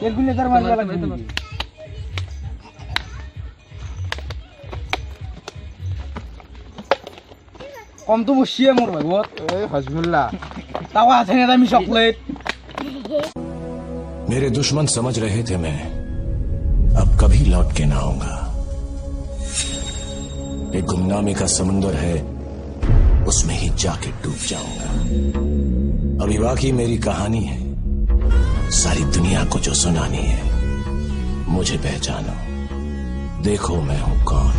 Calculator মারবা লাগবে কম তো বসিয়ে মোর ভাগত এই হজমুল্লাহ তাও আছে না দামি চকলেট मेरे दुश्मन समझ रहे थे मैं अब कभी लौट के ना आऊंगा। एक गुमनामी का समुंदर है, उसमें ही जाके डूब जाऊंगा। अभी बाकी मेरी कहानी है, सारी दुनिया को जो सुनानी है। मुझे पहचानो, देखो मैं हूं कौन।